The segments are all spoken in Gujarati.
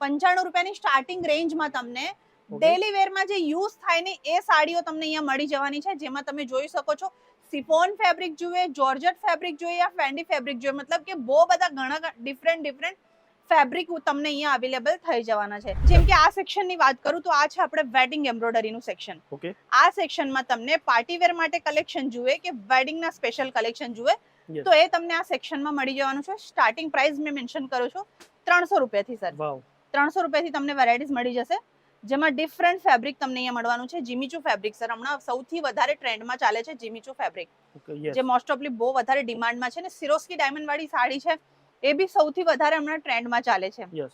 ₹95 સ્ટાર્ટિંગ રેન્જમાં તમને ડેલી વેરમાં જે યુઝ થાય ને એ સાડીઓ તમને અહીંયા મળી જવાની છે, જેમાં તમે જોઈ શકો છો સિફોન ફેબ્રિક જોઈએ, જોર્જેટ ફેબ્રિક જોઈએ યા ફેન્ડી ફેબ્રિક જોઈએ, મતલબ કે બહુ બધા ઘણા ડિફરન્ટ ફેબ્રિક તમને અહીંયા અવેલેબલ થઈ જવાના છે. જેમ કે આ સેક્શનની વાત કરું તો આ છે આપણે વેડિંગ એમ્બ્રોઇડરીનું સેક્શન. ઓકે, આ સેક્શનમાં તમને પાર્ટી વેર માટે કલેક્શન જોઈએ કે વેડિંગના સ્પેશિયલ કલેક્શન જોઈએ તો એ તમને આ સેક્શનમાં મળી જવાનું છે. સ્ટાર્ટિંગ પ્રાઇસ મેં મેન્શન કરું છું ₹300 થી સર. વાવ, ₹300 થી તમને વેરાયટીઝ મળી જશે, જેમાં ડિફરન્ટ ફેબ્રિક તમને અહીંયા મળવાનું છે. જીમીચુ ફેબ્રિક સર હમણાં સૌથી વધારે ટ્રેન્ડમાં ચાલે છે જીમીચુ ફેબ્રિક, ઓકે, યસ, જે મોસ્ટ ઓફલી બહુ વધારે ડિમાન્ડમાં છે ને સિરોસ્કી ડાયમંડ વાળી સાડી છે એ બી સૌથી વધારે હમણાં ટ્રેન્ડમાં ચાલે છે. યસ,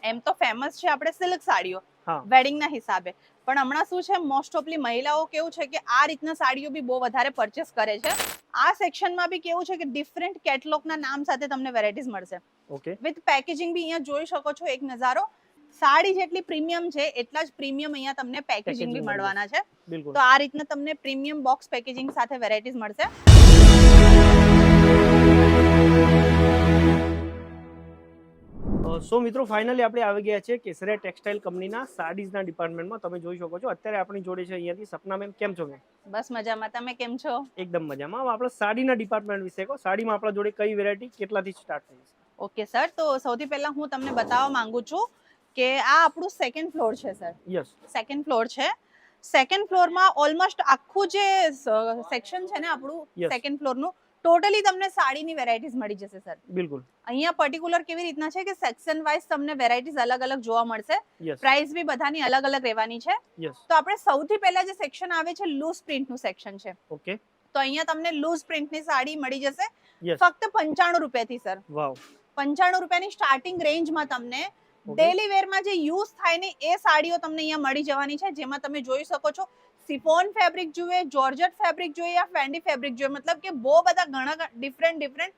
એમ તો ફેમસ છે આપણે સિલ્ક સાડીઓ હા, વેડિંગના હિસાબે, પણ હમણાં શું છે મોસ્ટ ઓફલી મહિલાઓ કેવું છે કે આ રીતના સાડીઓ બી બહુ વધારે પરચેસ કરે છે. આ સેક્શનમાં બી કેવું છે કે ડિફરન્ટ કેટલોગના નામ સાથે તમને વેરાયટીઝ મળશે. ઓકે, વિથ પેકેજિંગ બી અહીંયા જોઈ શકો છો એક નજારો. સાડી જેટલી પ્રીમિયમ છે એટલા જ પ્રીમિયમ અહીંયા તમને પેકેજિંગ બી મળવાના છે. બિલકુલ. તો આ રીતના તમને પ્રીમિયમ બોક્સ પેકેજિંગ સાથે વેરાયટીઝ મળશે. સો મિત્રો ફાઇનલી આપણે આવી ગયા છે કેસરિયા ટેક્સટાઇલ કંપનીના સાડીઝના ડિપાર્ટમેન્ટમાં. તમે જોઈ શકો છો અત્યારે આપણી જોડે છે અહીંયાથી સપના મેમ. કેમ છો મેમ? બસ મજામાં, તમે કેમ છો? એકદમ મજામાં. હવે આપણે સાડીના ડિપાર્ટમેન્ટ વિશે કહો. સાડીમાં આપણા જોડે કઈ વેરાયટી કેટલાથી સ્ટાર્ટ થઈ છે? ઓકે સર, તો સૌથી પહેલા હું તમને બતાવવા માંગુ છું કે આ આપણું સેકન્ડ ફ્લોર છે સર. યસ, સેકન્ડ ફ્લોર છે. સેકન્ડ ફ્લોરમાં ઓલમોસ્ટ આખું જે સેક્શન છે ને આપણું Yes. સેકન્ડ ફ્લોરનું ટોટલી તમને સાડીની વેરાયટીઝ મળી જશે સર. બિલકુલ, અહીંયા પર્ટિક્યુલર કેવી રીતના છે કે સેક્શન વાઇઝ તમને વેરાયટીઝ અલગ અલગ જોવા મળશે. યસ, પ્રાઇસ બી બધાની અલગ અલગ રહેવાની છે. યસ, તો આપણે સૌથી પહેલા જે સેક્શન આવે છે લૂઝ પ્રિન્ટનું સેક્શન છે. ઓકે, તો અહીંયા તમને લૂઝ પ્રિન્ટની સાડી મળી જશે યસ, ફક્ત ₹95 થી સર. વાવ, ₹95 સ્ટાર્ટિંગ રેન્જમાં તમને ડેલી વેરમાં જે યુઝ થાય ને એ સાડીઓ તમને અહીંયા મળી જવાની છે, જેમાં તમે જોઈ શકો છો સિફોન ફેબ્રિક જોઈએ, જોર્જેટ ફેબ્રિક જોઈએ યા ફેન્ડી ફેબ્રિક જોઈએ, મતલબ કે બહુ બધા ઘણા ડિફરન્ટ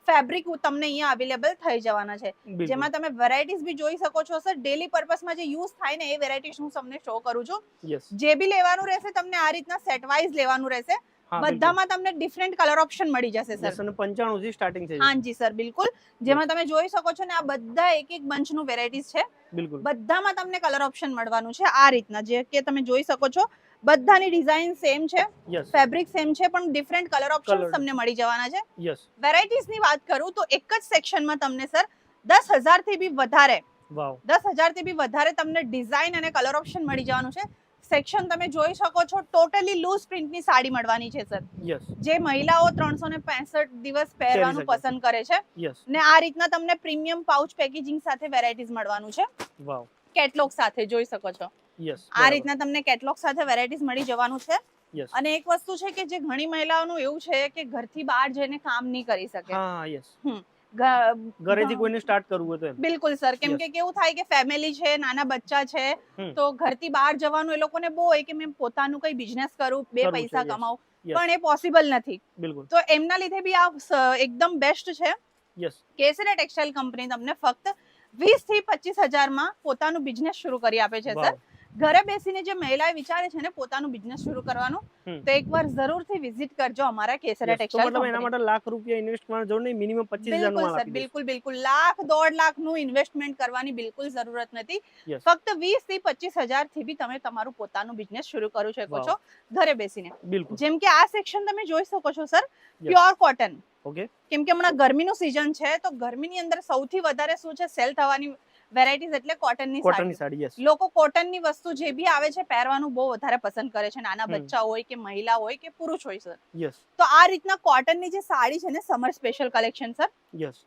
ફેબ્રિક તમને અહીંયા અવેલેબલ થઈ જવાના છે. બિલકુલ, જેમાં તમે વેરાયટીઝ બી જોઈ શકો છો સર. ડેલી પર્પસમાં જે યુઝ થાય ને એ વેરાયટીઝ હું તમને શો કરું છું. યસ, જે બી લેવાનું રહેશે તમને આ રીતના સેટ વાઇઝ લેવાનું રહેશે. હા, બધામાં તમને ડિફરન્ટ કલર ઓપ્શન મળી જશે સર. યસ, અને 95 થી સ્ટાર્ટિંગ થઈ છે. હાજી સર, બિલકુલ. જેમાં તમે જોઈ શકો છો ને આ બધા એક એક બંચનું વેરાયટીઝ છે. બિલકુલ, બધામાં તમને કલર ઓપ્શન મળવાનું છે આ રીતના, જે કે તમે જોઈ શકો છો બધાની ડિઝાઇન સેમ છે, યસ, ફેબ્રિક સેમ છે, પણ ડિફરન્ટ કલર ઓપ્શન Colour. તમને મળી જવાના છે. યસ, વેરાયટીઝ ની વાત કરું તો એક જ સેક્શનમાં તમને સર 10,000 થી બી વધારે વાવ, 10,000 થી બી વધારે તમને ડિઝાઇન અને કલર ઓપ્શન મળી જવાનું છે. સેક્શન તમે જોઈ શકો છો ટોટલી લૂઝ પ્રિન્ટની સાડી મળવાની છે સર, યસ, જે મહિલાઓ 365 દિવસ પહેરવાનું શકે. પસંદ કરે છે. યસ, ને આ રીતના તમને પ્રીમિયમ પાઉચ પેકેજિંગ સાથે વેરાયટીઝ મળવાનું છે. વાવ, કેટલોગ સાથે જોઈ શકો છો યસ, આ રીતના તમને કેટલોગ સાથે વેરાયટીઝ મળી જવાનું છે. યસ, અને એક વસ્તુ છે કે જે ઘણી મહિલાઓનું એવું છે કે ઘરથી બહાર જઈને કામ નહીં કરી શકે. હા, યસ, ઘ- ઘરેથી કોઈને સ્ટાર્ટ કરવું હોય તો એમ. બિલકુલ સર, કેમ Yes. કે કેવું થાય કે ફેમિલી છે, નાના બચ્ચા છે, હમ. તો ઘરથી બહાર જવાનું એ લોકોને બહુ હોય કે મેં પોતાનું કઈ બિઝનેસ કરું, બે કરવું છે, પૈસા yes. કમાવું, Yes. પણ એ પોસિબલ નથી. બિલકુલ, તો એમના લીધે બી આ એકદમ બેસ્ટ છે. યસ, કેસરિયા ટેક્સટાઇલ કંપની તમને ફક્ત 20 થી 25,000 માં પોતાનું બિઝનેસ શરૂ કરી આપે છે સર. વાવ, ઘરે બેસીને જે મહિલાએ વિચારે છે ને પોતાનું બિઝનેસ શરૂ કરવાનું, હમ. તો એકવાર જરૂરથી વિઝિટ કરજો અમારા કેસરિયા Yes. તો ટેક્સટાઇલ મતલબ એના કંપની. માટે લાખ રૂપિયા ઇન્વેસ્ટ કરવાની જરૂર નહીં, મિનિમમ 25,000 બિલકુલ માં સર, આપી દઈશ. બિલકુલ બિલકુલ લાખ 1.5 લાખ નું ઇન્વેસ્ટમેન્ટ કરવાની બિલકુલ જરૂરત નથી. Yes. ફક્ત 20 થી 25,000 થી બી તમે તમારું પોતાનું બિઝનેસ શરૂ કરી શકો Wow. છો ઘરે બેસીને. બિલકુલ, જેમ કે આ સેક્શન તમે જોઈ શકો છો sir, Yes. Pure cotton. Okay, કેમ કે હમણાં ગરમીનું સીઝન છે, તો ગરમીની અંદર સૌથી વધારે શું છે સેલ થવાની વેરાયટીઝ એટલે કોટનની કોટનની સાડી. સાડી, યસ, લોકો કોટનની વસ્તુ જે બી આવે છે પહેરવાનું બહુ વધારે પસંદ કરે છે, નાના હમ. બચ્ચા હોય કે મહિલા હોય કે પુરુષ હોય સર. યસ, તો આ રીતના કોટનની જે સાડી છે ને summer special collection sir, yes,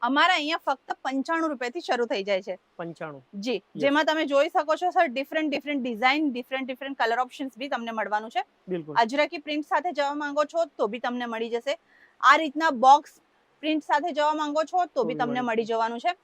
અમારા અહીંયા ફક્ત ₹95 થી શરૂ થઈ જાય છે. 95, જી, જેમાં તમે જોઈ શકો છો sir different design, different colour options બી તમને મળવાનું છે. બિલકુલ, અજરકી પ્રિન્ટ સાથે જવા માંગો છો તો બી તમને મળી જશે. આ રીતના બોક્સ પ્રિન્ટ સાથે જવા માંગો છો તો બી તમને મળી જવાનું છે.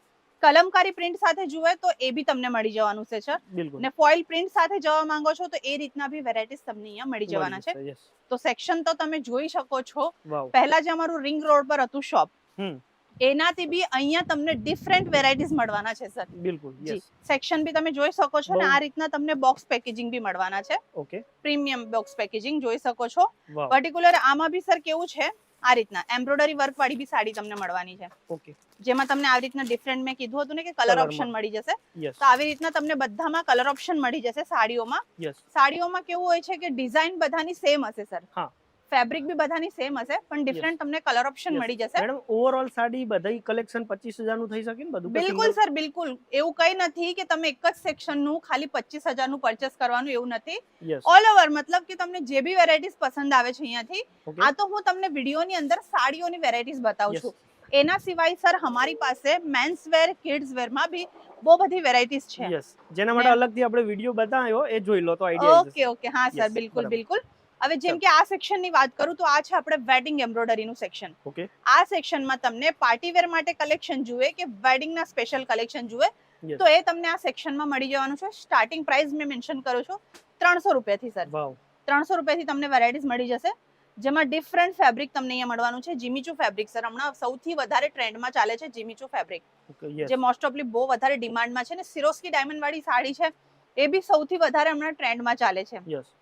કલમકારી પ્રિન્ટ સાથે જુએ તો એ બી તમને મળી જવાનું છે સર. બિલકુલ, ને ફોઇલ પ્રિન્ટ સાથે જવા માંગો છો તો એ રીતના બી વેરાયટીઝ તમને અહીંયા મળી જવાના છે. યસ, તો સેક્શન તો તમે જોઈ શકો છો. વાવ, પહેલા જે અમારું રિંગ રોડ પર હતું શોપ, હમ, એનાથી બી અહીંયા તમને ડિફરન્ટ વેરાયટીઝ મળવાના છે સર. બિલકુલ, જી, યસ, સેક્શન બી તમે જોઈ શકો છો ને બહુ- આ રીતના તમને બોક્સ પેકેજિંગ બી મળવાના છે. ઓકે, પ્રીમિયમ બોક્સ પેકેજિંગ જોઈ શકો છો. વાવ, પર્ટિક્યુલર આમાં બી સર કેવું છે આ રીતના એમ્બ્રોઇડરી વર્ક વાળી બી સાડી તમને મળવાની છે, ઓકે જેમાં તમને આવી રીતના ડિફરન્ટ મેં કીધું હતું ને કે કલર કલરમાં. ઓપ્શન મળી જશે. યસ તો આવી રીતના તમને બધામાં કલર ઓપ્શન મળી જશે સાડીઓમાં. યસ સાડીઓમાં કેવું હોય છે કે ડિઝાઇન બધાની સેમ હશે સર, હા ફેબ્રિક બી બધાની સેમ હશે, પણ ડિફરન્ટ તમને કલર ઓપ્શન મળી જશે. મેડમ ઓવરઓલ સાડી બધી કલેક્શન 25,000 નું થઈ શકે ને બધું? બિલકુલ સર, બિલકુલ એવું કઈ નથી કે તમે એક જ સેક્શન નું ખાલી 25,000 નું પરચેસ કરવાનું, એવું નથી. યસ ઓલ ઓવર મતલબ કે તમને જે બી વેરાયટીઝ પસંદ આવે છે અહીંયાથી. ઓકે આ તો હું તમને વિડીયોની અંદર સાડીઓની વેરાયટીઝ બતાવું યસ છું. એના સિવાય સર અમારી પાસે મેન્સ વેર, કિડ્સ વેર માં બી બહુ બધી વેરાયટીઝ છે. યસ જેના માટે મેમ. અલગથી આપણે વિડીયો બતાવ્યો એ જોઈ લો તો આઈડિયા આવી ઓકે જશે. ઓકે, હા સર, Yes, બિલકુલ બરાબર. બિલકુલ. હવે જેમ કે આ સેક્શન ની વાત કરું તો આ છે આપણે વેડિંગ એમ્બ્રોઇડરી નું સેક્શન. ઓકે આ સેક્શનમાં તમને પાર્ટી વેર માટે કલેક્શન જોઈએ કે વેડિંગ ના સ્પેશિયલ કલેક્શન જોઈએ યસ તો એ તમને આ સેક્શનમાં મળી જવાનું છે. સ્ટાર્ટિંગ પ્રાઇસ મેં મેન્શન કરું છું 300 રૂપિયાથી સર. વાવ 300 રૂપિયાથી તમને વેરાયટીઝ મળી જશે, જેમાં ડિફરન્ટ ફેબ્રિક તમને અહીંયા મળવાનું છે. જીમીચુ ફેબ્રિક સર હમણાં સૌથી વધારે ટ્રેન્ડમાં ચાલે છે જીમીચુ ફેબ્રિક, ઓકે યસ જે મોસ્ટ ઓફલી બહુ વધારે ડિમાન્ડમાં છે. ને સિરોસ્કી ડાયમંડ વાળી સાડી છે એ બી સૌથી વધારે હમણાં ટ્રેન્ડમાં ચાલે છે. યસ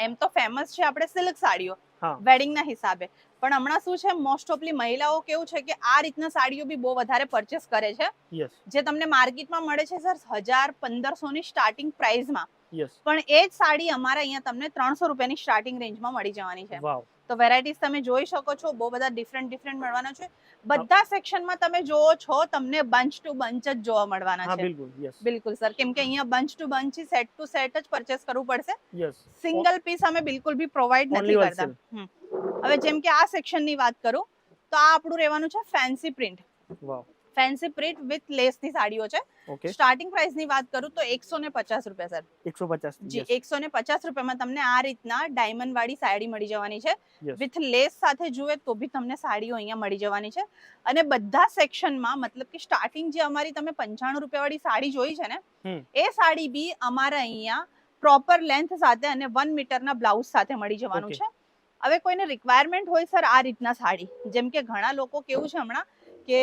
એમ તો ફેમસ છે આપણે સિલ્ક સાડીઓ હા વેડિંગ ના હિસાબે, પણ હમણાં શું છે મોસ્ટ ઓફલી મહિલાઓ કેવું છે કે આ રીતના સાડીઓ બી બહુ વધારે પરચેસ કરે છે, યસ જે તમને માર્કેટમાં મળે છે સર 1000-1500 ની સ્ટાર્ટિંગ પ્રાઇસમાં, યસ પણ એ જ સાડી અમારા અહીંયા તમને 300 રૂપિયાની સ્ટાર્ટિંગ રેન્જમાં મળી જવાની છે. વાવ તો વેરાયટીઝ તમે જોઈ શકો છો, બહુ બધા ડિફરન્ટ મળવાના છે. બધા સેક્શનમાં તમે જોવો છો તમને બંચ ટુ બંચ જ જોવા મળવાના હા છે. બિલકુલ યસ બિલકુલ સર, કેમ કે અહીંયા bunch to bunch set to set જ પરચેસ કરવું પડશે. યસ સિંગલ પીસ અમે બિલકુલ બી પ્રોવાઈડ Only નથી કરતા. wholesale. હવે જેમ કે આ સેક્શનની વાત કરું તો આ આપણું રહેવાનું છે fancy print. Wow fancy print with lace ની સાડીઓ છે. ઓકે સ્ટાર્ટિંગ પ્રાઇસ ની વાત કરું તો 150 રૂપિયા સર. 150 જી, યસ 150 રૂપિયામાં તમને આ રીતના ડાયમંડ વાળી સાડી મળી જવાની છે. યસ વિથ લેસ સાથે જુએ તો બી તમને સાડીઓ અહીંયા મળી જવાની છે. અને બધા સેક્શનમાં મતલબ કે સ્ટાર્ટિંગ જે અમારી તમે 95 રૂપિયા વાળી સાડી જોઈ છે ને, હમ એ સાડી બી અમારા અહીંયા પ્રોપર લેન્થ સાથે અને 1 મીટરના બ્લાઉઝ સાથે મળી જવાનું Okay. છે. હવે કોઈને રિક્વાયરમેન્ટ હોય સર આ રીતના સાડી, જેમ કે ઘણા લોકો કેવું છે હમણાં કે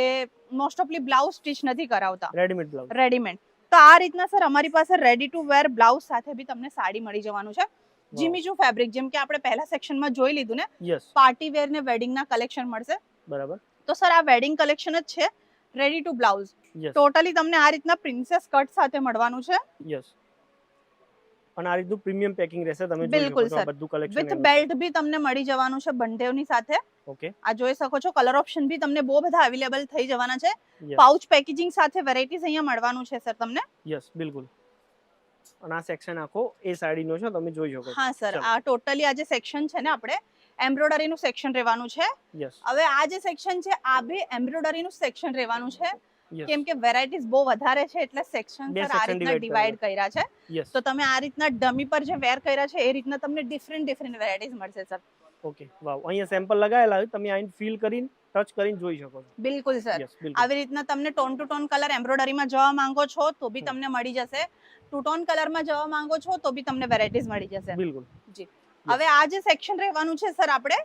મોસ્ટ ઓફલી બ્લાઉઝ સ્ટિચ નથી કરાવતા, રેડીમેડ બ્લાઉઝ રેડીમેડ, તો આ રીતના સર અમારી પાસે રેડી ટુ વેર બ્લાઉઝ સાથે બી તમને સાડી મળી જવાનું છે. જીમીચુ ફેબ્રિક, જેમ કે આપણે પહેલા સેક્શનમાં જોઈ લીધું ને, યસ પાર્ટી વેર ને વેડિંગ ના કલેક્શન મળશે. બરાબર તો સર આ વેડિંગ કલેક્શન જ છે, ready to blouse. Yes totally તમને આ રીતના પ્રિન્સેસ કટ સાથે મળવાનું છે. યસ અને આ રીતનું પ્રીમિયમ પેકિંગ રહેશે, તમે જોઈ બિલકુલ શકો છો આ સર. બધું કલેક્શન વિથ બેલ્ટ બી તમને મળી જવાનું છે બંધેવની સાથે. ઓકે આ જોઈ શકો છો, કલર ઓપ્શન બી તમને બહુ બધા અવેલેબલ થઈ જવાના છે. યસ પાઉચ પેકેજિંગ સાથે વેરાયટીઝ અહીંયા મળવાનું છે સર તમને. યસ બિલકુલ અને આ સેક્શન આખો એ સાડીનો છે, તમે જોઈ શકો છો. હા સર, ચાલો. આ ટોટલી આ જે સેક્શન છે ને આપણે એમ્બ્રોઇડરી નું સેક્શન રહેવાનું છે. યસ હવે આ જે સેક્શન છે આ બી એમ્બ્રોઇડરી નું સેક્શન રહેવાનું છે, યસ કેમ કે વેરાયટીઝ બહુ વધારે છે એટલે સેક્શન બે સર આ section રીતના divide ડિવાઈડ કર્યા છે. યસ તો તમે આ રીતના ડમી પર જે વેર કર્યા છે એ રીતના તમને ડિફરન્ટ વેરાયટીઝ મળશે સર. ઓકે વાવ અહીંયા સેમ્પલ લગાવેલા હોય, તમે આઈને ફીલ કરીને ટચ કરીને જોઈ શકો છો. બિલકુલ સર. યસ બિલકુલ આવી રીતના તમને ટોન ટુ ટોન કલર એમ્બ્રોઇડરીમાં જવા માંગો છો તો બી હમ. તમને મળી જશે. ટુ ટોન કલરમાં જવા માંગો છો તો બી તમને વેરાયટીઝ મળી જશે. બિલકુલ જી. હવે આ જે સેક્શન રહેવાનું છે સર આપણે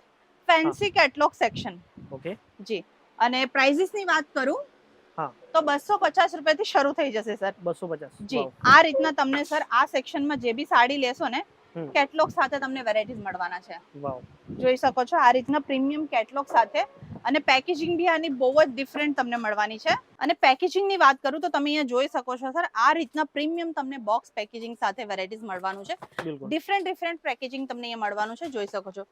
ફેન્સી કેટલોગ સેક્શન. ઓકે જી. અને પ્રાઇઝિસ ની વાત કરું હા તો 250 રૂપિયાથી શરૂ થઈ જશે સર. 250 જી. વાવ આ રીતના તમને સર આ સેક્શનમાં જે બી સાડી લેશો ને, હમ. કેટલોગ સાથે તમને વેરાયટીઝ મળવાના છે. વાવ જોઈ શકો છો આ રીતના પ્રીમિયમ કેટલોગ સાથે, અને પેકેજિંગ બી આની બહુ જ ડિફરન્ટ તમને મળવાની છે. અને પેકેજિંગ ની વાત કરું તો તમે અહીંયા જોઈ શકો છો સર આ રીતના પ્રીમિયમ તમને બોક્સ પેકેજિંગ સાથે વેરાયટીઝ મળવાનું છે. બિલકુલ ડિફરન્ટ પેકેજિંગ તમને અહીંયા મળવાનું છે, જોઈ શકો છો.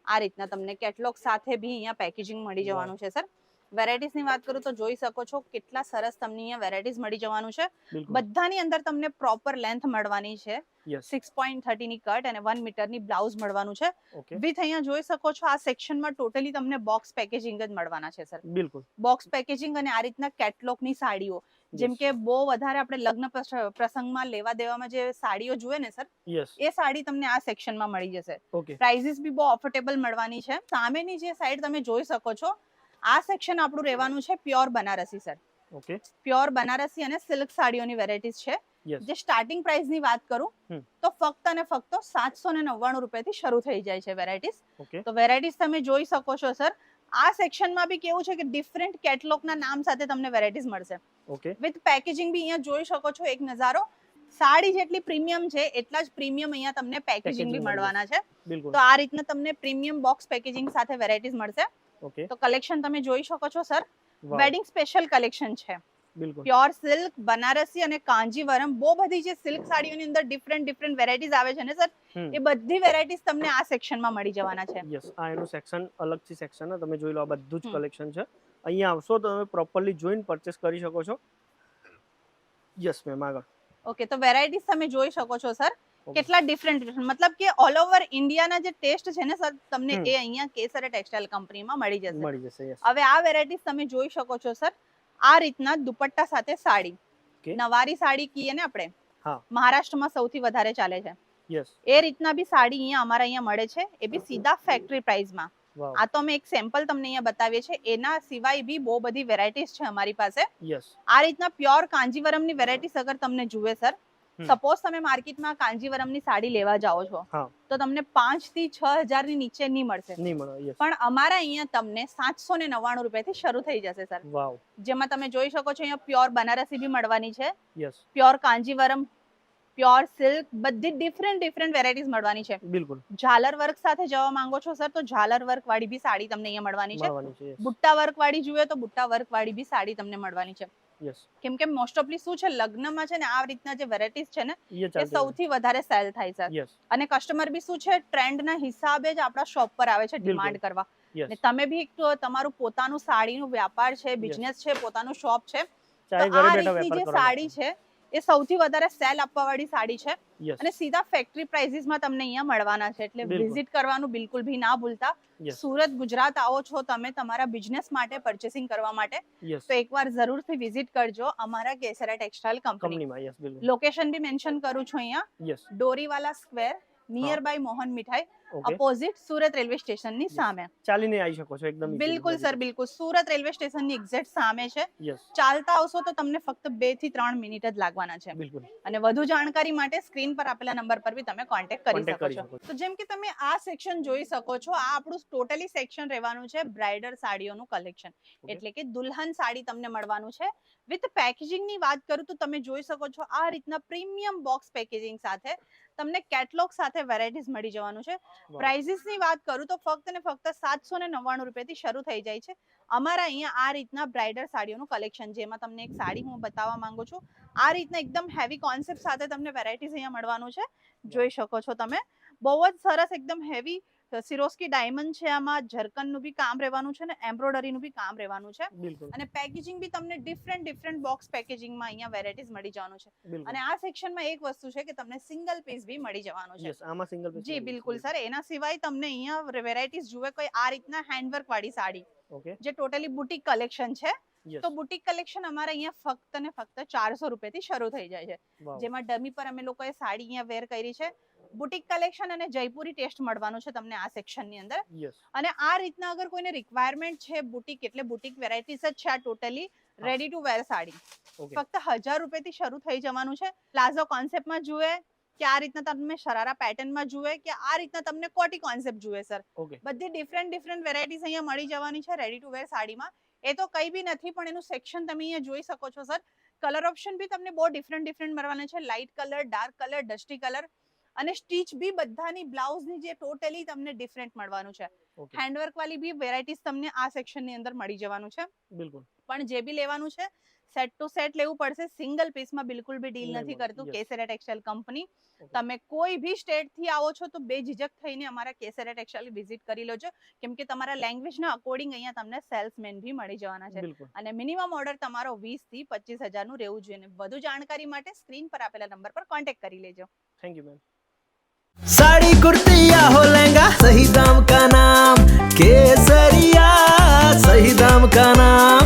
આ રીતના તમને કેટલોગ સાથે બી અહીંયા પેકેજિંગ મળી જવાનું છે સર. વેરાયટીઝ ની વાત કરું તો જોઈ શકો છો કેટલા સરસ તમને અહીંયા વેરાયટીઝ મળી જવાનું છે. બિલકુલ બધાની અંદર તમને પ્રોપર લેન્થ મળવાની છે, યસ 6.30 ની કટ અને 1 મીટરની બ્લાઉઝ મળવાનું છે. ઓકે વિથ અહીંયા જોઈ શકો છો આ સેક્શનમાં ટોટલી તમને બોક્સ પેકેજિંગ જ મળવાના છે સર. બિલકુલ બોક્સ પેકેજિંગ અને આ રીતના કેટલોગની સાડીઓ, જેમ કે બહુ વધારે આપણે લગ્ન પ્રસંગમાં લેવા દેવામાં જે સાડીઓ જોઈએ ને સર, યસ એ સાડી તમને આ સેક્શનમાં મળી જશે. ઓકે પ્રાઇઝિસ બી બહુ અફોર્ડેબલ મળવાની છે. સામેની જે સાઈડ તમે જોઈ શકો છો, આ સેક્શન આપણું રહેવાનું છે pure Banarasi sir. Okay pure Banarasi અને સિલ્ક સાડીઓની વેરાયટીઝ છે. યસ જે સ્ટાર્ટિંગ પ્રાઇસ ની વાત કરું હમ. તો ફક્ત અને ફક્ત 799 રૂપિયાથી શરૂ થઈ જાય છે વેરાયટીઝ. ઓકે તો વેરાયટીઝ તમે જોઈ શકો છો સર. આ સેક્શનમાં બી કેવું છે કે ડિફરન્ટ કેટલોગના નામ સાથે તમને વેરાયટીઝ મળશે. ઓકે વિથ પેકેજિંગ બી અહીંયા જોઈ શકો છો એક નજારો. સાડી જેટલી પ્રીમિયમ છે એટલા જ પ્રીમિયમ અહીંયા તમને પેકેજિંગ બી Packaging મળવાના છે. બિલકુલ તો આ રીતના તમને પ્રીમિયમ બોક્સ પેકેજિંગ સાથે વેરાયટીઝ મળશે. ઓકે તો કલેક્શન તમે જોઈ શકો છો સર, વાવ વેડિંગ સ્પેશિયલ કલેક્શન છે. બિલકુલ પ્યોર સિલ્ક, બનારસી અને કાંજીવરમ, બહુ બધી જે સિલ્ક સાડીઓની અંદર ડિફરન્ટ વેરાયટીઝ આવે છે ને સર, હમ એ બધી વેરાયટીઝ તમને આ સેક્શનમાં મળી જવાના છે. યસ આ એનું સેક્શન અલગથી સેક્શન છે, તમે જોઈ લો આ બધું જ હમ. કલેક્શન છે. અહીંયા આવશો તો તમે પ્રોપરલી જોઈને પરચેસ કરી શકો છો. યસ મેમ આગળ. ઓકે, તો વેરાયટીઝ તમે જોઈ શકો છો સર, Okay. કેટલા ડિફરન્ટ મતલબ કે ઓલ ઓવર ઇન્ડિયાના જે ટેસ્ટ છે ને સર, તમને હમ. એ અહીંયા કેસરે ટેક્સટાઇલ કંપનીમાં મળી જશે. મળી જશે. યસ હવે આ વેરાયટીઝ તમે જોઈ શકો છો સર, આ રીતના દુપટ્ટા સાથે સાડી, Okay. નવારી સાડી કહીએ ને આપણે, હા મહારાષ્ટ્રમાં સૌથી વધારે ચાલે છે. યસ એ રીતના બી સાડી અહીંયા અમારા અહીંયા મળે છે, એ બી સીધા ફેક્ટરી પ્રાઇસમાં. વાવ આ તો અમે એક સેમ્પલ તમને અહીંયા બતાવીએ છીએ, એના સિવાય બી બહુ બધી વેરાયટીઝ છે અમારી પાસે. યસ આ રીતના પ્યોર કાંજીવરમની વેરાયટીઝ અગર તમને જુએ સર, હમ. સપોઝ તમે માર્કેટમાં કાંજીવરમની સાડી લેવા જાઓ છો હા તો તમને 5 થી 6,000 ની નીચે નહીં મળશે, નહીં મળે. યસ પણ અમારા અહીંયા તમને 799 રૂપિયાથી શરૂ થઈ જશે સર. વાવ જેમાં તમે જોઈ શકો છો અહીંયા પ્યોર બનારસી બી મળવાની છે, yes pure Kanjivaram, pure silk, બધી ડિફરન્ટ વેરાયટીઝ મળવાની છે. બિલકુલ ઝાલર વર્ક સાથે જવા માંગો છો સર, તો ઝાલર વર્ક વાળી બી સાડી તમને અહીંયા મળવાની છે. મળવાની છે. યસ બુટ્ટા વર્ક વાળી જોઈએ તો બુટ્ટા વર્ક વાળી બી સાડી તમને મળવાની છે. યસ કેમ કે મોસ્ટ ઓફલી શું છે, લગ્નમાં છે ને આ રીતના જે વેરાયટીઝ છે ને એ એ ચાલતી સૌથી વધારે સેલ થાય સર. યસ અને કસ્ટમર બી શું છે, ટ્રેન્ડના હિસાબે જ આપણા શોપ પર આવે છે બિલકુલ. ડિમાન્ડ કરવા. યસ ને તમે બી તમારું પોતાનું સાડીનું વ્યાપાર છે, બિઝનેસ છે, પોતાનું શોપ છે, તો ચાહે આ ઘરે બેઠા રીતની વેપાર જે કરો. સાડી છે એ સૌથી વધારે સેલ આપવા વાળી સાડી છે. યસ અને સીધા ફેક્ટરી પ્રાઇસીસમાં તમને અહીંયા મળવાના છે, એટલે બિલકુલ. વિઝિટ કરવાનું બિલકુલ ભી ના ભૂલતા. યસ સુરત ગુજરાત આવો છો તમે તમારા બિઝનેસ માટે, પરચેસિંગ કરવા માટે, યસ તો એકવાર જરૂરથી વિઝિટ કરજો અમારા કેસરા ટેક્સટાઇલ કંપની. કંપનીમાં. યસ બિલકુલ. લોકેશન બી મેન્શન કરું છું અહીંયા, yes Doriwala square, near by Mohan મીઠાઈ, ઓકે અપોઝિટ સુરત રેલવે સ્ટેશનની સામે. ચાલીને આવી શકો છો એકદમ easily. બિલકુલ સર, બિલકુલ સુરત રેલવે સ્ટેશનની એક્ઝેક્ટ સામે છે. યસ ચાલતા આવશો તો તમને ફક્ત 2 થી 3 મિનિટ જ લાગવાના છે. બિલકુલ અને વધુ જાણકારી માટે સ્ક્રીન પર આપેલા નંબર પર બી તમે કોન્ટેક્ટ કરી Contact શકો કરી છો. શકો છો. તો જેમ કે તમે આ સેક્શન જોઈ શકો છો, આ આપણું ટોટલી સેક્શન રહેવાનું છે બ્રાઇડલ સાડીઓનું કલેક્શન, એટલે કે દુલ્હન સાડી તમને મળવાનું છે. વિથ પેકેજિંગ ની વાત કરું તો તમે જોઈ શકો છો આ રીતના પ્રીમિયમ બોક્સ પેકેજિંગ સાથે તમને કેટલોગ સાથે વેરાયટીઝ મળી જવાનું છે. વાવ. પ્રાઇસીસ ની વાત કરું તો ફક્ત ને ફક્ત 799 રૂપિયાથી શરૂ થઈ જાય છે. અમારા અહીંયા આ રીતના બ્રાઇડલ સાડીઓનું કલેક્શન, જેમાં તમને એક સાડી હું બતાવવા માંગુ છું. આ રીતના એકદમ હેવી કોન્સેપ્ટ સાથે તમને વેરાયટીઝ અહીંયા મળવાનું છે. જોઈ શકો છો તમે, બહુ જ સરસ એકદમ હેવી સિરોસ્કી ડાયમંડ છે, આમાં ઝરકનનું બી કામ રહેવાનું છે ને એમ્બ્રોઇડરીનું બી કામ રહેવાનું છે. બિલકુલ અને પેકેજિંગ બી તમને ડિફરન્ટ બોક્સ પેકેજિંગમાં અહીંયા વેરાયટીઝ મળી જવાનું છે. બિલકુલ. અને આ સેક્શનમાં એક વસ્તુ છે કે તમને સિંગલ પીસ બી મળી જવાનું છે. યસ આમાં સિંગલ પીસ. જી બિલકુલ સર, એના સિવાય તમને અહીંયા વેરાયટીઝ જુએ કોઈ આ રીતના હેન્ડવર્ક વાળી સાડી, ઓકે જે ટોટલી બુટીક કલેક્શન છે. યસ તો બુટીક કલેક્શન અમારે અહીંયા ફક્ત ને ફક્ત 400 રૂપિયાથી શરૂ થઈ જાય છે. વાવ જેમાં ડમી પર અમે લોકોએ સાડી અહીંયા વેર કરી છે. બુટીક કલેક્શન અને જયપુરી ટેસ્ટ મળવાનું છે તમને આ સેક્શનની અંદર. યસ અને આ રીતના અગર કોઈને રિક્વાયરમેન્ટ છે બુટીક, એટલે બુટીક વેરાયટીઝ જ છે આ totally ready to wear sari, okay ફક્ત 1000 રૂપિયાથી શરૂ થઈ જવાનું છે. પ્લાઝો કોન્સેપ્ટમાં જુએ કે આ રીતના તમે શરારા પેટર્નમાં જુએ કે આ રીતના તમને કોટી કોન્સેપ્ટ જુએ સર, ઓકે બધી ડિફરન્ટ વેરાયટીઝ અહીંયા મળી જવાની છે રેડી ટુ વેર સાડીમાં. એ તો કઈ બી નથી, પણ એનું સેક્શન તમે અહીંયા જોઈ શકો છો સર. કલર ઓપ્શન બી તમને બહુ ડિફરન્ટ મળવાના છે, light colour, dark colour, dusty colour, અને સ્ટીચ બી બધાની બ્લાઉઝની જે ટોટલી તમને ડિફરન્ટ મળવાનું છે. ઓકે હેન્ડવર્ક વાળી બી વેરાયટીઝ તમને આ સેક્શનની અંદર મળી જવાનું છે. બિલકુલ પણ જે બી લેવાનું છે સેટ ટુ સેટ લેવું પડશે, સિંગલ પીસમાં બિલકુલ બી ડીલ નહીં નથી મળે, કરતું yes. Kesara textile company. Okay. તમે કોઈ બી સ્ટેટ થી આવો છો તો બેઝિઝક થઈને અમારા કેસરા ટેક્સટાઇલ વિઝિટ કરી લેજો, કેમ કે તમારા લેંગ્વેજના અકોર્ડિંગ અહીંયા તમને સેલ્સમેન બી મળી જવાના છે. બિલકુલ અને મિનિમમ ઓર્ડર તમારો 20 થી 25,000 નું રહેવું જોઈએ. અને વધુ જાણકારી માટે સ્ક્રીન પર આપેલા નંબર પર કોન્ટેક્ટ કરી લેજો. Thank you ma'am. Sari kurti या हो लहंगा, सही दाम का नाम केसरिया, सही दाम का नाम।